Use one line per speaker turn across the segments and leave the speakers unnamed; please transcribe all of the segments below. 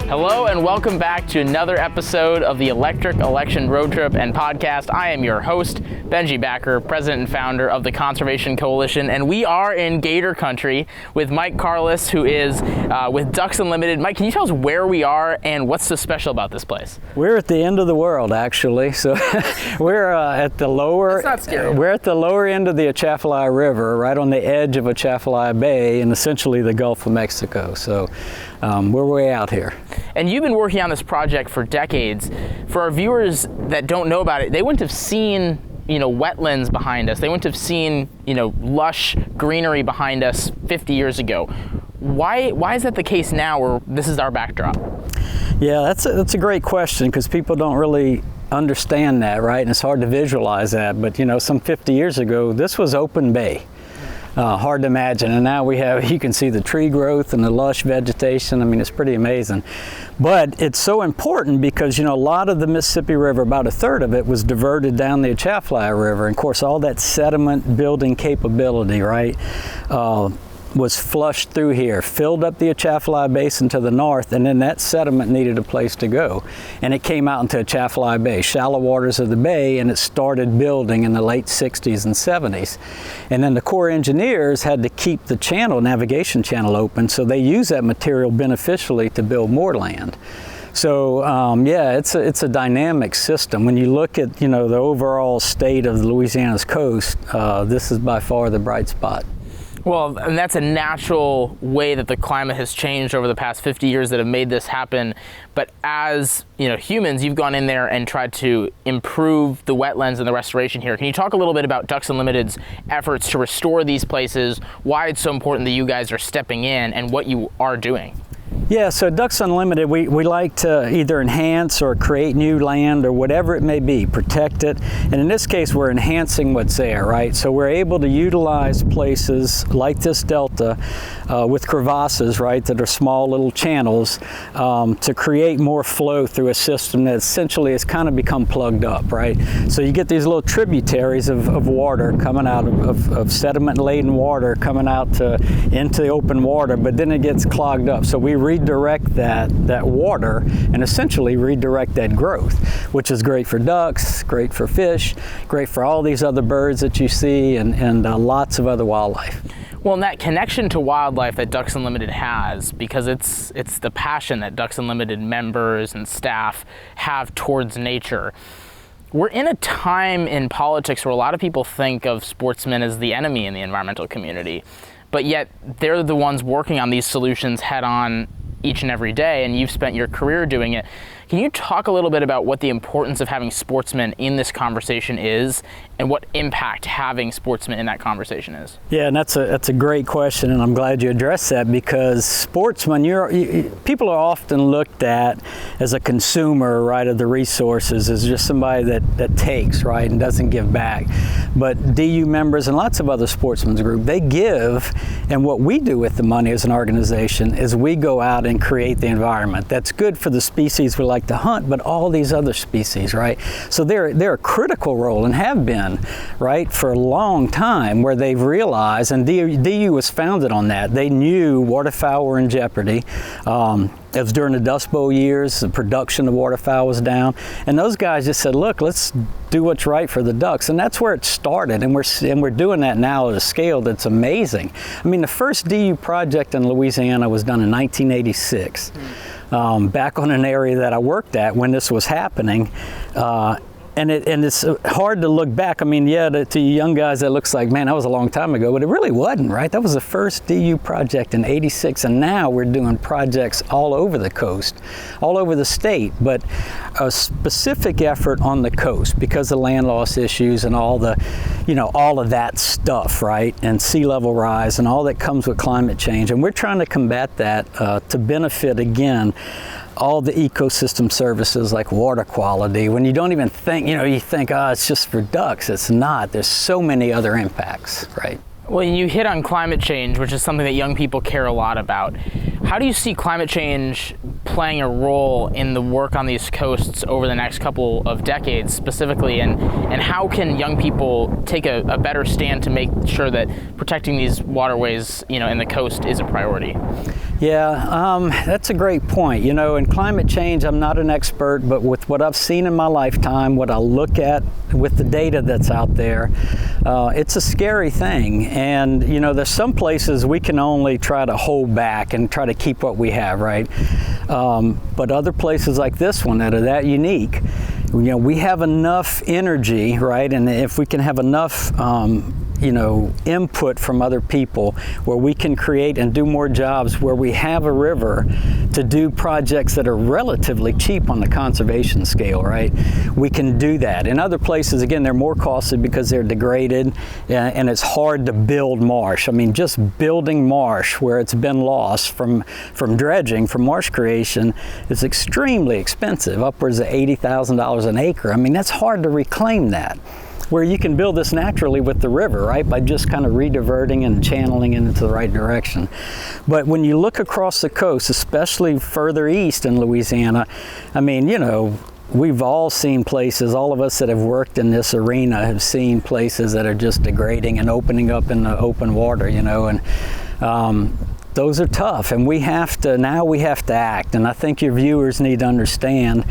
Hello and welcome back to another episode of the Electric Election Road Trip and Podcast. I am your host, Benji Backer, president and founder of the Conservation Coalition, and we are in Gator Country with Mike Carlis, who is with Ducks Unlimited. Mike, can you tell us where we are and what's so special about this place?
We're at the end of the world, actually. So we're at the lower.
That's not scary.
We're at the lower end of the Atchafalaya River, right on the edge of Atchafalaya Bay, and essentially the Gulf of Mexico. So we're way out here.
And you've been working on this project for decades. For our viewers that don't know about it, they wouldn't have seen, wetlands behind us. They wouldn't have seen, lush greenery behind us 50 years ago. Why is that the case now, where this is our backdrop?
Yeah, that's a great question, because people don't really understand that, right? And it's hard to visualize that. But some 50 years ago, this was open bay. Hard to imagine, and now you can see the tree growth and the lush vegetation. I mean, it's pretty amazing. But it's so important because, a lot of the Mississippi River, about a third of it, was diverted down the Atchafalaya River. And of course, all that sediment building capability, right, was flushed through here, filled up the Atchafalaya Basin to the north, and then that sediment needed a place to go. And it came out into Atchafalaya Bay, shallow waters of the bay, and it started building in the late 60s and 70s. And then the Corps engineers had to keep the navigation channel open, so they used that material beneficially to build more land. So it's a dynamic system. When you look at the overall state of Louisiana's coast, this is by far the bright spot.
Well, and that's a natural way that the climate has changed over the past 50 years that have made this happen. But as humans, you've gone in there and tried to improve the wetlands and the restoration here. Can you talk a little bit about Ducks Unlimited's efforts to restore these places, why it's so important that you guys are stepping in, and what you are doing?
Yeah, so Ducks Unlimited, we like to either enhance or create new land or whatever it may be, protect it. And in this case, we're enhancing what's there, right? So we're able to utilize places like this delta with crevasses, right, that are small little channels to create more flow through a system that essentially has kind of become plugged up, right? So you get these little tributaries of water coming out of sediment-laden water coming out into the open water, but then it gets clogged up. So we redirect that water and essentially redirect that growth, which is great for ducks, great for fish, great for all these other birds that you see, and lots of other wildlife.
Well, and that connection to wildlife that Ducks Unlimited has, because it's the passion that Ducks Unlimited members and staff have towards nature. We're in a time in politics where a lot of people think of sportsmen as the enemy in the environmental community, but yet they're the ones working on these solutions head on each and every day, and you've spent your career doing it. Can you talk a little bit about what the importance of having sportsmen in this conversation is, and what impact having sportsmen in that conversation is? Yeah,
and that's a great question, and I'm glad you addressed that, because sportsmen, people are often looked at as a consumer, right, of the resources, as just somebody that takes, right, and doesn't give back. But DU members and lots of other sportsmen's groups, they give, and what we do with the money as an organization is we go out and create the environment that's good for the species we like to hunt, but all these other species, right? So they're a critical role, and have been, right, for a long time, where they've realized, and DU was founded on that. They knew waterfowl were in jeopardy. It was during the Dust Bowl years, the production of waterfowl was down, and those guys just said, look, let's do what's right for the ducks. And that's where it started, and we're doing that now at a scale that's amazing. I mean, the first DU project in Louisiana was done in 1986. Back on an area that I worked at when this was happening. And it's hard to look back. I mean, to you young guys, that looks like, man, that was a long time ago, but it really wasn't, right? That was the first DU project in '86, and now we're doing projects all over the coast, all over the state, but a specific effort on the coast because of land loss issues and all of that stuff, right? And sea level rise and all that comes with climate change. And we're trying to combat that to benefit, again, all the ecosystem services like water quality. When you don't even think, you think, it's just for ducks. It's not. There's so many other impacts, right?
Well, you hit on climate change, which is something that young people care a lot about. How do you see climate change playing a role in the work on these coasts over the next couple of decades specifically, and how can young people take a better stand to make sure that protecting these waterways, in the coast is a priority?
Yeah, that's a great point. You know, in climate change, I'm not an expert, but with what I've seen in my lifetime, what I look at with the data that's out there, it's a scary thing. And, you know, there's some places we can only try to hold back and try to keep what we have, right? But other places like this one that are that unique, you know, we have enough energy, right? And if we can have enough you know, input from other people where we can create and do more jobs, where we have a river to do projects that are relatively cheap on the conservation scale, right? We can do that. In other places, again, they're more costly because they're degraded and it's hard to build marsh. I mean, just building marsh where it's been lost from dredging, from marsh creation, is extremely expensive, upwards of $80,000 an acre. I mean, that's hard to reclaim that. Where you can build this naturally with the river, right, by just kind of rediverting and channeling it into the right direction. But when you look across the coast, especially further east in Louisiana, I mean, you know, we've all seen places, all of us that have worked in this arena have seen places that are just degrading and opening up in the open water, you know, and those are tough, and now we have to act. And I think your viewers need to understand,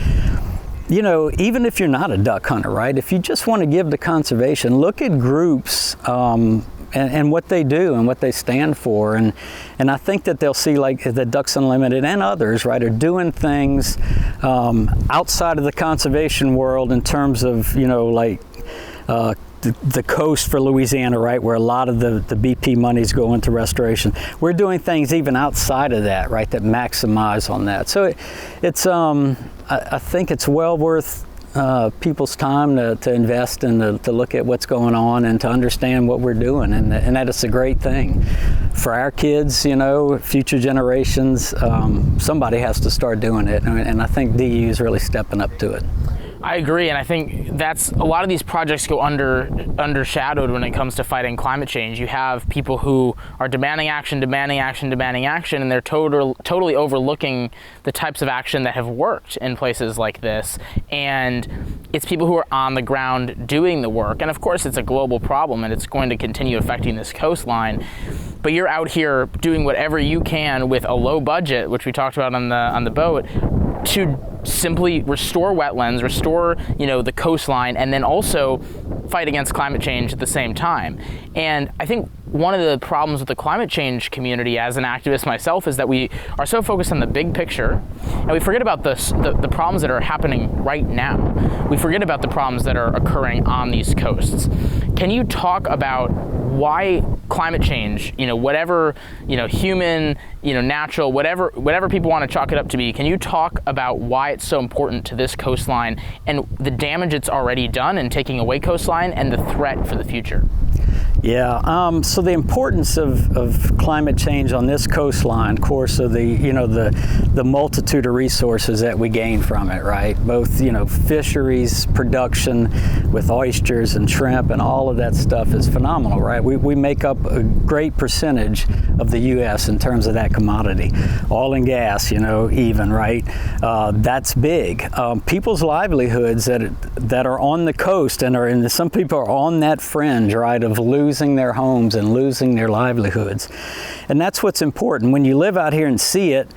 you know, even if you're not a duck hunter, right? If you just want to give to conservation, look at groups and what they do and what they stand for. And I think that they'll see, like the Ducks Unlimited and others, right, are doing things outside of the conservation world in terms of, you know, like the coast for Louisiana, right, where a lot of the BP monies go into restoration. We're doing things even outside of that, right, that maximize on that. So it's I think it's well worth people's time to invest and to look at what's going on and to understand what we're doing, and that it's a great thing for our kids, you know, future generations. Somebody has to start doing it, and I think DU is really stepping up to it.
I agree, and I think that's a lot of these projects go undershadowed when it comes to fighting climate change. You have people who are demanding action, and they're totally overlooking the types of action that have worked in places like this. And it's people who are on the ground doing the work. And of course, it's a global problem, and it's going to continue affecting this coastline. But you're out here doing whatever you can with a low budget, which we talked about on the boat, to simply restore wetlands, restore, you know, the coastline, and then also fight against climate change at the same time. And I think one of the problems with the climate change community as an activist myself is that we are so focused on the big picture, and we forget about the problems that are happening right now. We forget about the problems that are occurring on these coasts. Can you talk about why climate change, you know, whatever, you know, human, you know, natural, whatever people want to chalk it up to be, can you talk about why it's so important to this coastline and the damage it's already done in taking away coastline and the threat for the future?
Yeah, so the importance of climate change on this coastline, of course, of the multitude of resources that we gain from it, right? Both, you know, fisheries production with oysters and shrimp and all of that stuff is phenomenal, right? We make up a great percentage of the U.S. in terms of that commodity. Oil and gas, you know, even, right? That's big. People's livelihoods that are on the coast and some people are on that fringe, right, of losing their homes and losing their livelihoods. And that's what's important. When you live out here and see it,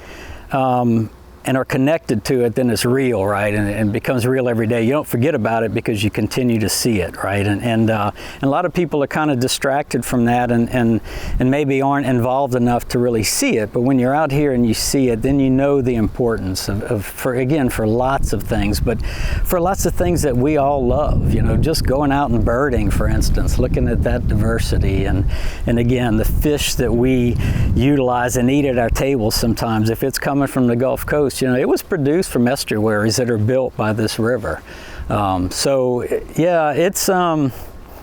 and are connected to it, then it's real, right? And becomes real every day. You don't forget about it because you continue to see it, right? And a lot of people are kind of distracted from that and maybe aren't involved enough to really see it. But when you're out here and you see it, then you know the importance for lots of things, but for lots of things that we all love, you know, just going out and birding, for instance, looking at that diversity, and again, the fish that we utilize and eat at our tables sometimes, if it's coming from the Gulf Coast, you know, it was produced from estuaries that are built by this river. So yeah, it's I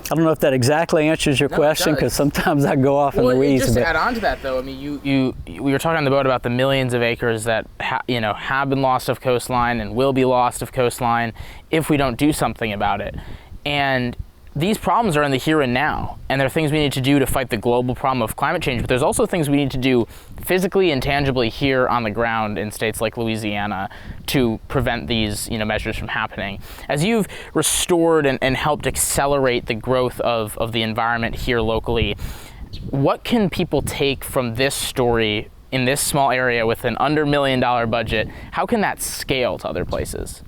don't know if that exactly answers your question, because sometimes I go off in the weeds.
Just to add on to that, though, I mean, we were talking on the boat about the millions of acres that have been lost of coastline and will be lost of coastline if we don't do something about it. And these problems are in the here and now, and there are things we need to do to fight the global problem of climate change, but there's also things we need to do physically and tangibly here on the ground in states like Louisiana to prevent these, you know, measures from happening. As you've restored and helped accelerate the growth of the environment here locally, what can people take from this story in this small area with an under $1 million budget, how can that scale to other places?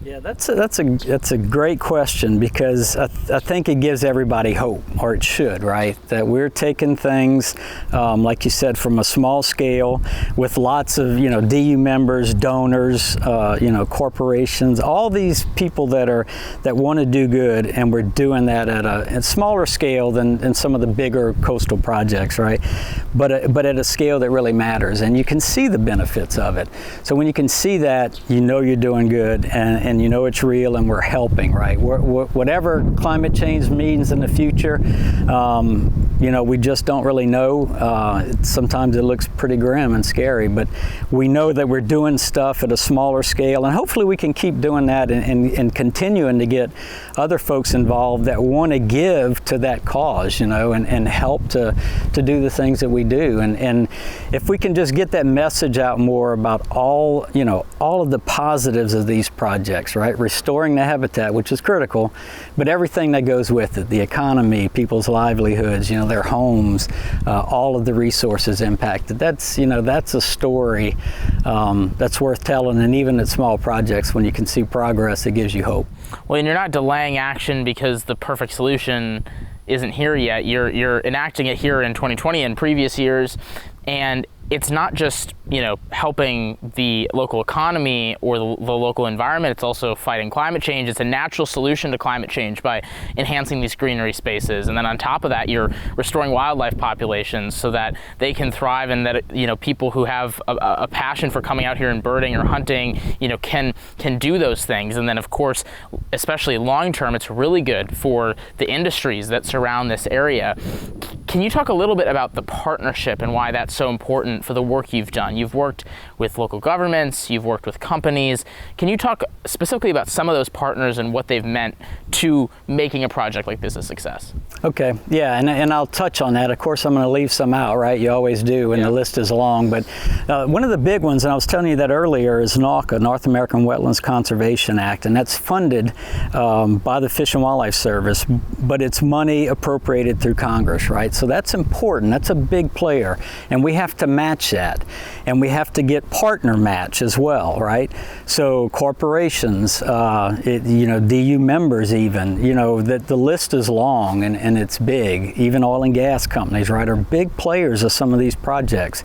Yeah, that's a great question, because I think it gives everybody hope, or it should, right? That we're taking things, like you said, from a small scale with lots of, DU members, donors, corporations, all these people that want to do good, and we're doing that at a smaller scale than some of the bigger coastal projects, right? But at a scale that really matters, and you can see the benefits of it. So when you can see that, you're doing good, and it's real, and we're helping, right? Whatever climate change means in the future, we just don't really know. Sometimes it looks pretty grim and scary, but we know that we're doing stuff at a smaller scale, and hopefully we can keep doing that and continuing to get other folks involved that want to give to that cause, and help to do the things that we do. And if we can just get that message out more about all of the positives of these projects, right? Restoring the habitat, which is critical, but everything that goes with it, the economy, people's livelihoods, their homes, all of the resources impacted. That's a story that's worth telling, and even at small projects, when you can see progress, it gives you hope.
Well, and you're not delaying action because the perfect solution isn't here yet. You're enacting it here in 2020 and previous years, and it's not just helping the local economy or the local environment. It's also fighting climate change. It's a natural solution to climate change by enhancing these greenery spaces, and then on top of that, you're restoring wildlife populations so that they can thrive, and that people who have a passion for coming out here and birding or hunting can do those things. And then of course, especially long term, it's really good for the industries that surround this area. Can you talk a little bit about the partnership and why that's so important for the work you've done? You've worked with local governments, you've worked with companies. Can you talk specifically about some of those partners and what they've meant to making a project like this a success?
Okay, yeah, and I'll touch on that. Of course, I'm going to leave some out, right? You always do, and the list is long. But one of the big ones, and I was telling you that earlier, is NAWCA, North American Wetlands Conservation Act, and that's funded by the Fish and Wildlife Service, but it's money appropriated through Congress, right? So that's important. That's a big player, and we have to match that, and we have to get partner match as well, right? So corporations, DU members, even, that the list is long and it's big. Even oil and gas companies, right, are big players of some of these projects,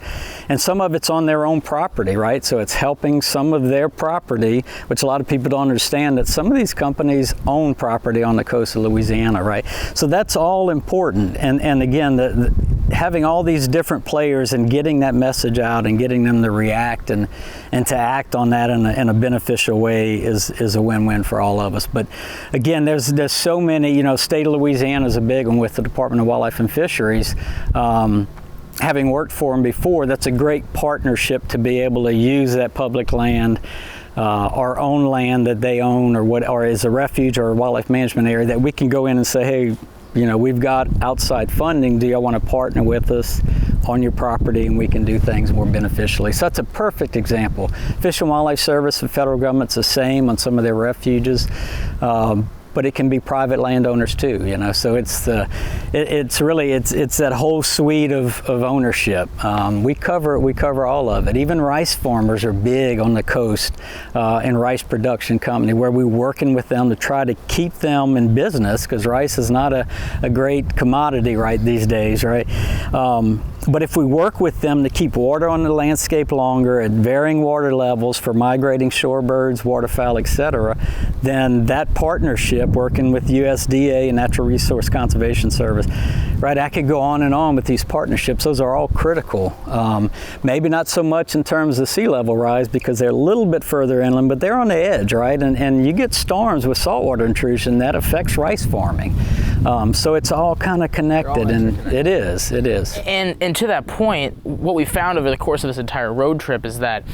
and some of it's on their own property, right? So it's helping some of their property, which a lot of people don't understand, that some of these companies own property on the coast of Louisiana, right? So that's all important, and again, having all these different players and getting that message out and getting them to react and to act on that in a beneficial way is a win-win for all of us. But again, there's so many, state of Louisiana is a big one with the Department of Wildlife and Fisheries. Having worked for them before, that's a great partnership to be able to use that public land, our own land that they own, or as a refuge or a wildlife management area, that we can go in and say, hey, we've got outside funding. Do y'all want to partner with us on your property, and we can do things more beneficially? So that's a perfect example. Fish and Wildlife Service, the federal government's the same on some of their refuges. But it can be private landowners too, So it's that whole suite of ownership. We cover all of it. Even rice farmers are big on the coast, in rice production company, where we're working with them to try to keep them in business, because rice is not a great commodity right these days, right? But if we work with them to keep water on the landscape longer at varying water levels for migrating shorebirds, waterfowl, etc., then that partnership, working with USDA and Natural Resource Conservation Service, right? I could go on and on with these partnerships. Those are all critical. Maybe not so much in terms of sea level rise, because they're a little bit further inland, but they're on the edge, right? And you get storms with saltwater intrusion that affects rice farming. So it's all kind of connected, and it is.
And to that point, what we found over the course of this entire road trip is that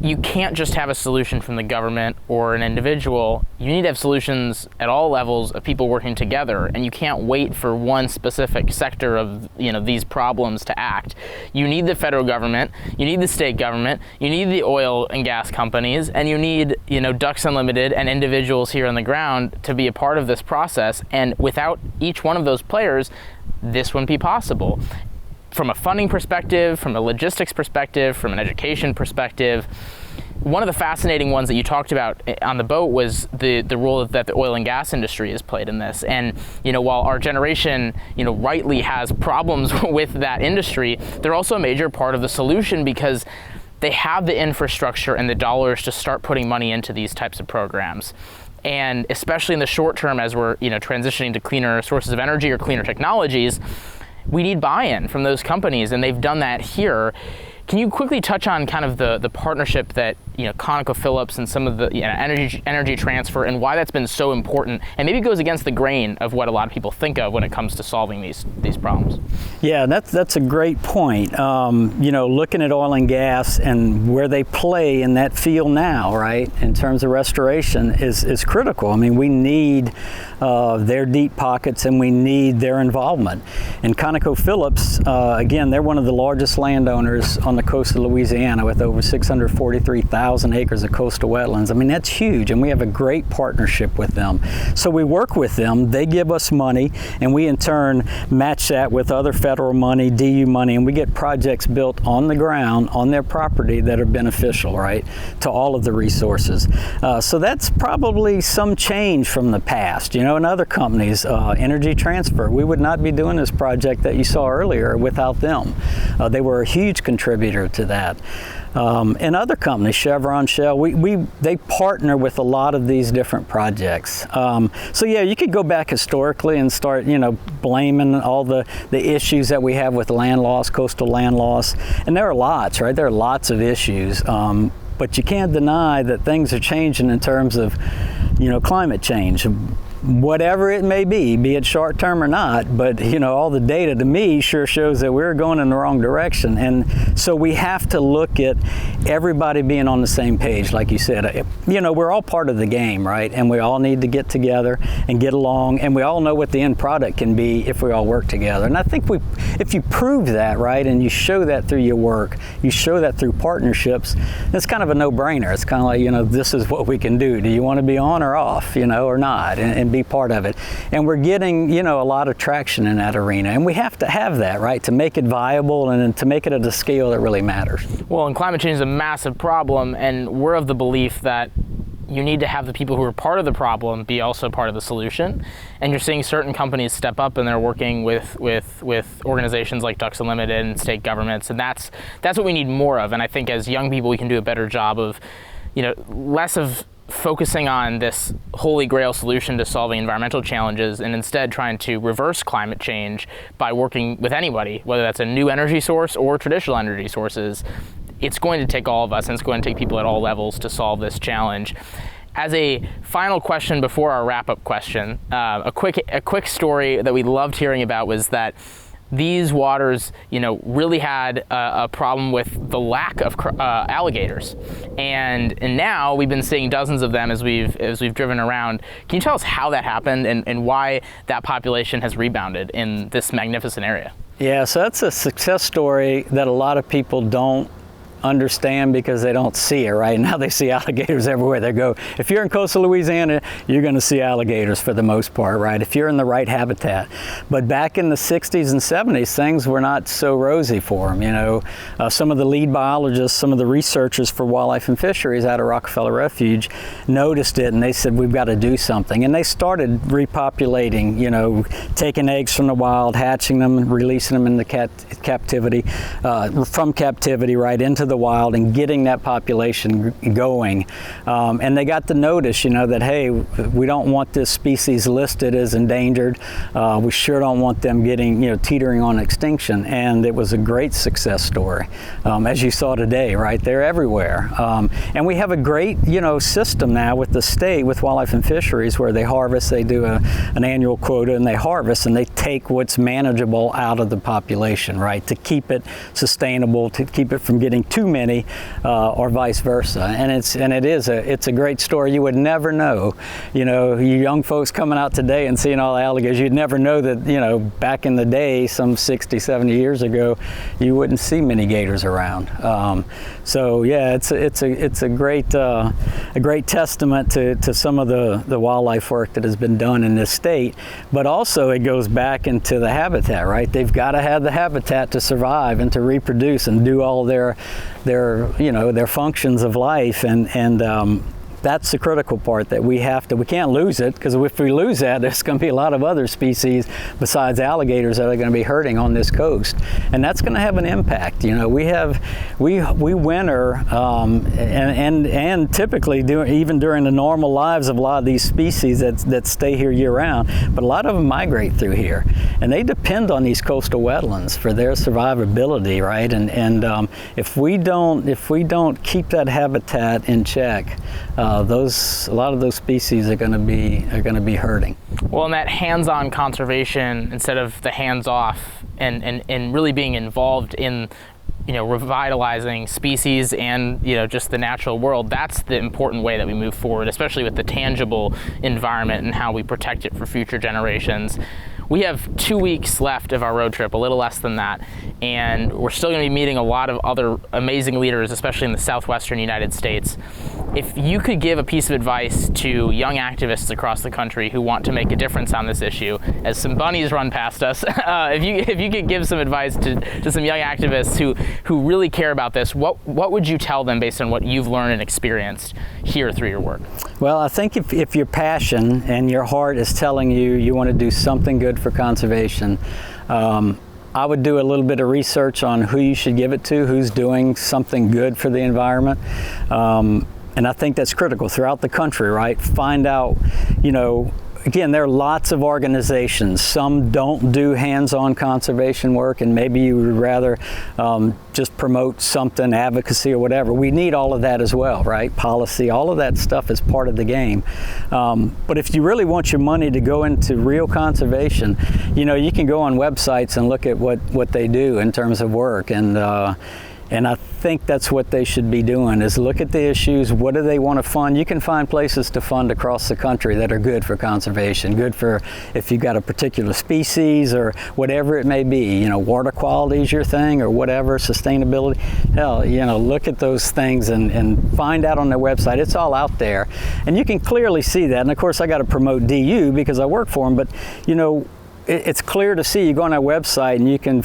you can't just have a solution from the government or an individual. You need to have solutions at all levels of people working together, and you can't wait for one specific sector of these problems to act. You need the federal government, you need the state government, you need the oil and gas companies, and you need Ducks Unlimited and individuals here on the ground to be a part of this process. And without each one of those players, this wouldn't be possible. from a funding perspective, from a logistics perspective, from an education perspective. One of the fascinating ones that you talked about on the boat was the role that the oil and gas industry has played in this. And, while our generation, rightly has problems with that industry, they're also a major part of the solution because they have the infrastructure and the dollars to start putting money into these types of programs. And especially in the short term, as we're, transitioning to cleaner sources of energy or cleaner technologies, we need buy-in from those companies, and they've done that here. Can you quickly touch on kind of the partnership that ConocoPhillips and some of the energy transfer, and why that's been so important, and maybe goes against the grain of what a lot of people think of when it comes to solving these problems?
Yeah, that's a great point. Looking at oil and gas and where they play in that field now, right, in terms of restoration is critical. I mean, we need their deep pockets and we need their involvement. And ConocoPhillips, again, they're one of the largest landowners on the coast of Louisiana with over 643,000 acres of coastal wetlands. I mean, that's huge, and we have a great partnership with them. So we work with them, they give us money, and we in turn match that with other federal money, DU money, and we get projects built on the ground, on their property that are beneficial, right, to all of the resources. So that's probably some change from the past. In other companies, Energy Transfer, we would not be doing this project that you saw earlier without them. They were a huge contributor to that. And other companies, Chevron, Shell, they partner with a lot of these different projects. So yeah, you could go back historically and start, blaming all the issues that we have with land loss, coastal land loss, and there are lots, right? There are lots of issues, but you can't deny that things are changing in terms of, climate change. Whatever it may be it short term or not, but all the data to me sure shows that we're going in the wrong direction. And so we have to look at everybody being on the same page, like you said. We're all part of the game, right? And we all need to get together and get along, and we all know what the end product can be if we all work together. And I think if you prove that, right, and you show that through your work, you show that through partnerships, it's kind of a no-brainer. It's kind of like, this is what we can do. Do you want to be on or off, or not? And be part of it. And we're getting, a lot of traction in that arena. And we have to have that, right, to make it viable and to make it at a scale that really matters.
Well, and climate change is a massive problem, and we're of the belief that you need to have the people who are part of the problem be also part of the solution. And you're seeing certain companies step up, and they're working with organizations like Ducks Unlimited and state governments, and that's what we need more of. And I think as young people, we can do a better job of, less of focusing on this holy grail solution to solving environmental challenges, and instead trying to reverse climate change by working with anybody, whether that's a new energy source or traditional energy sources. It's going to take all of us, and it's going to take people at all levels to solve this challenge. As a final question before our wrap-up question, a quick story that we loved hearing about was that these waters, really had a problem with the lack of alligators, and now we've been seeing dozens of them as we've driven around. Can you tell us how that happened and why that population has rebounded in this magnificent area?
Yeah, so that's a success story that a lot of people don't understand because they don't see it, right? Now they see alligators everywhere they go. If you're in coastal Louisiana, you're going to see alligators for the most part, right? If you're in the right habitat. But back in the 60s and 70s, things were not so rosy for them. Some of the lead biologists, some of the researchers for wildlife and fisheries out of Rockefeller Refuge noticed it, and they said, we've got to do something. And they started repopulating, taking eggs from the wild, hatching them, and releasing them into captivity, from captivity right into the wild, and getting that population going. And they got the notice, that, hey, we don't want this species listed as endangered. We sure don't want them getting, teetering on extinction. And it was a great success story. As you saw today, right? They're everywhere. And we have a great, system now with the state, with Wildlife and Fisheries, where they harvest, they do an annual quota, and they harvest, and they take what's manageable out of the population, right? To keep it sustainable, to keep it from getting too too many, or vice versa. And it's a great story. You would never know, you young folks coming out today and seeing all the alligators, you'd never know that, back in the day, some 60, 70 years ago, you wouldn't see many gators around. So yeah, it's a great testament to some of the wildlife work that has been done in this state, but also it goes back into the habitat, right? They've got to have the habitat to survive and to reproduce and do all their functions of life, and that's the critical part that we can't lose it, because if we lose that, there's going to be a lot of other species besides alligators that are going to be hurting on this coast, and that's going to have an impact. We winter, and typically even during the normal lives of a lot of these species that stay here year round, but a lot of them migrate through here, and they depend on these coastal wetlands for their survivability, right? And if we don't keep that habitat in check, a lot of those species are going to be hurting.
Well, and that hands-on conservation instead of the hands-off, and really being involved in revitalizing species and just the natural world, that's the important way that we move forward, especially with the tangible environment and how we protect it for future generations. We have 2 weeks left of our road trip, a little less than that, and we're still going to be meeting a lot of other amazing leaders, especially in the southwestern United States. If you could give a piece of advice to young activists across the country who want to make a difference on this issue, as some bunnies run past us, if you could give some advice to some young activists who really care about this, what would you tell them based on what you've learned and experienced here through your work?
Well, I think if your passion and your heart is telling you want to do something good for conservation, I would do a little bit of research on who you should give it to, who's doing something good for the environment. And I think that's critical throughout the country, right? Find out, again, there are lots of organizations. Some don't do hands-on conservation work, and maybe you would rather just promote something, advocacy or whatever. We need all of that as well, right? Policy, all of that stuff is part of the game. But if you really want your money to go into real conservation, you can go on websites and look at what they do in terms of work, and I think that's what they should be doing, is look at the issues. What do they want to fund? You can find places to fund across the country that are good for conservation, good for if you've got a particular species or whatever it may be. Water quality is your thing or whatever, sustainability. Hell, look at those things and find out on their website. It's all out there. And you can clearly see that. And of course, I got to promote DU because I work for them, but it's clear to see. You go on our website and you can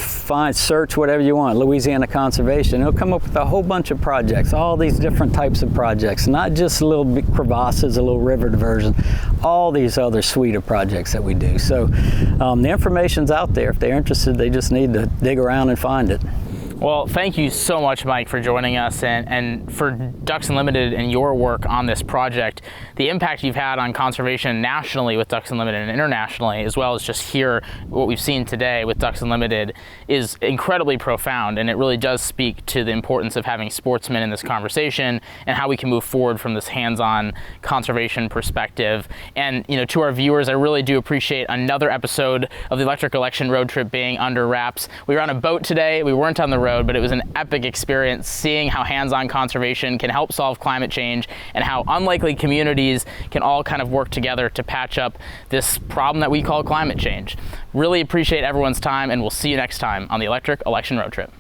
search whatever you want, Louisiana Conservation. It'll come up with a whole bunch of projects, all these different types of projects, not just little big crevasses, a little river diversion, all these other suite of projects that we do. So the information's out there. If they're interested, they just need to dig around and find it.
Well, thank you so much, Mike, for joining us and for Ducks Unlimited and your work on this project. The impact you've had on conservation nationally with Ducks Unlimited and internationally, as well as just here, what we've seen today with Ducks Unlimited, is incredibly profound, and it really does speak to the importance of having sportsmen in this conversation and how we can move forward from this hands-on conservation perspective. And to our viewers, I really do appreciate another episode of the Electric Election Road Trip being under wraps. We were on a boat today. We weren't on the road, but it was an epic experience seeing how hands-on conservation can help solve climate change and how unlikely communities can all kind of work together to patch up this problem that we call climate change. Really appreciate everyone's time, and we'll see you next time on the Electric Election Road Trip.